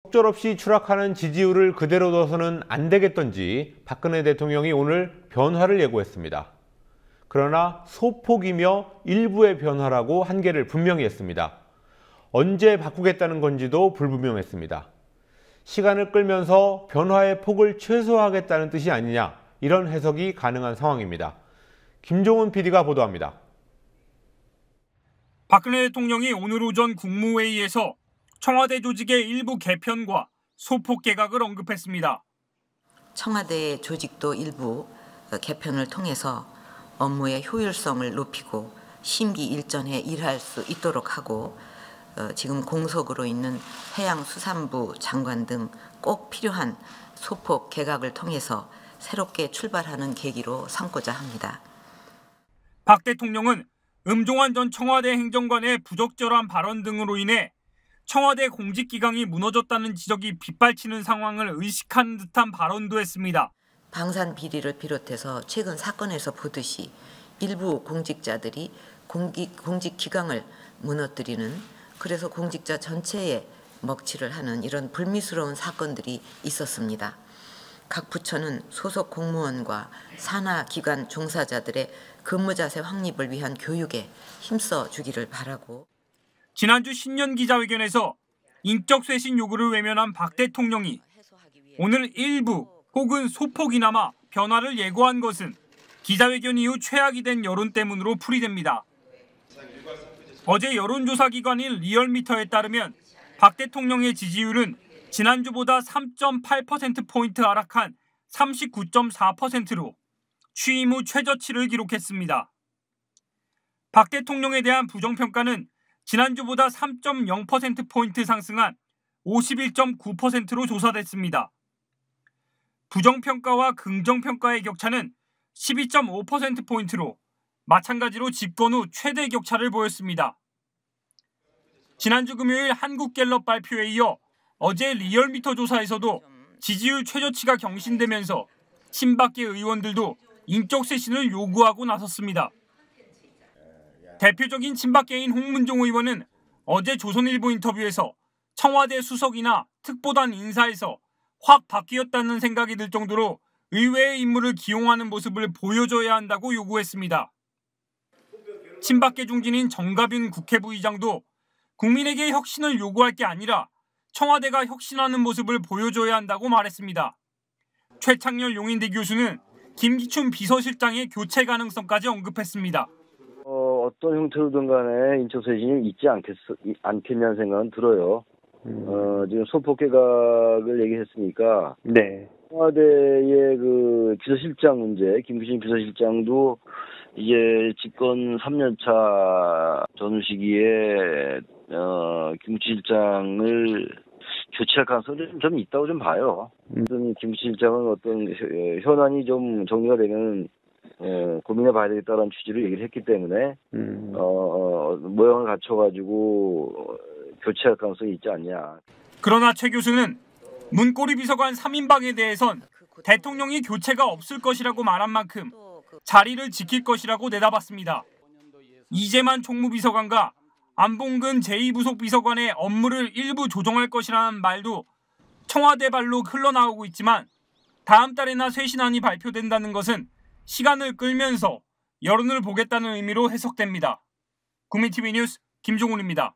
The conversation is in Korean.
속절없이 추락하는 지지율을 그대로 둬서는 안 되겠던지 박근혜 대통령이 오늘 변화를 예고했습니다. 그러나 소폭이며 일부의 변화라고 한계를 분명히 했습니다. 언제 바꾸겠다는 건지도 불분명했습니다. 시간을 끌면서 변화의 폭을 최소화하겠다는 뜻이 아니냐, 이런 해석이 가능한 상황입니다. 김종훈 PD가 보도합니다. 박근혜 대통령이 오늘 오전 국무회의에서 청와대 조직의 일부 개편과 소폭 개각을 언급했습니다. 청와대 조직도 일부 개편을 통해서 업무의 효율성을 높이고 심기일전에 일할 수 있도록 하고 지금 공석으로 있는 해양수산부 장관 등 꼭 필요한 소폭 개각을 통해서 새롭게 출발하는 계기로 삼고자 합니다. 박 대통령은 음종환 전 청와대 행정관의 부적절한 발언 등으로 인해 청와대 공직기강이 무너졌다는 지적이 빗발치는 상황을 의식한 듯한 발언도 했습니다. 방산 비리를 비롯해서 최근 사건에서 보듯이 일부 공직자들이 공직기강을 무너뜨리는, 그래서 공직자 전체에 먹칠을 하는 이런 불미스러운 사건들이 있었습니다. 각 부처는 소속 공무원과 산하기관 종사자들의 근무자세 확립을 위한 교육에 힘써 주기를 바라고, 지난주 신년 기자회견에서 인적 쇄신 요구를 외면한 박 대통령이 오늘 일부 혹은 소폭이나마 변화를 예고한 것은 기자회견 이후 최악이 된 여론 때문으로 풀이됩니다. 어제 여론조사기관인 리얼미터에 따르면 박 대통령의 지지율은 지난주보다 3.8%포인트 하락한 39.4%로 취임 후 최저치를 기록했습니다. 박 대통령에 대한 부정평가는 지난주보다 3.0%포인트 상승한 51.9%로 조사됐습니다. 부정평가와 긍정평가의 격차는 12.5%포인트로 마찬가지로 집권 후 최대 격차를 보였습니다. 지난주 금요일 한국갤럽 발표에 이어 어제 리얼미터 조사에서도 지지율 최저치가 경신되면서 친박계 의원들도 인적 쇄신을 요구하고 나섰습니다. 대표적인 친박계인 홍문종 의원은 어제 조선일보 인터뷰에서 청와대 수석이나 특보단 인사에서 확 바뀌었다는 생각이 들 정도로 의외의 인물을 기용하는 모습을 보여줘야 한다고 요구했습니다. 친박계 중진인 정가빈 국회부의장도 국민에게 혁신을 요구할 게 아니라 청와대가 혁신하는 모습을 보여줘야 한다고 말했습니다. 최창렬 용인대 교수는 김기춘 비서실장의 교체 가능성까지 언급했습니다. 어떤 형태로든 간에 인적 쇄신이 있지 않겠냐는 생각은 들어요. 지금 소폭 개각을 얘기했으니까 네. 청와대의 그 비서실장 문제, 김기춘 비서실장도 이제 집권 3년차 전후 시기에 김기춘 실장을 교체할 가능성이 좀 있다고 좀 봐요. 김기춘 실장은 어떤 현안이 좀 정리가 되면 고민해 봐야 되겠다는 취지로 얘기를 했기 때문에 모양을 갖춰가지고 교체할 가능성이 있지 않냐. 그러나 최 교수는 문고리 비서관 3인방에 대해선 대통령이 교체가 없을 것이라고 말한 만큼 자리를 지킬 것이라고 내다봤습니다. 이재만 총무비서관과 안봉근 제2부속비서관의 업무를 일부 조정할 것이라는 말도 청와대 발로 흘러나오고 있지만 다음 달에나 쇄신안이 발표된다는 것은 시간을 끌면서 여론을 보겠다는 의미로 해석됩니다. 국민TV 뉴스 김종훈입니다.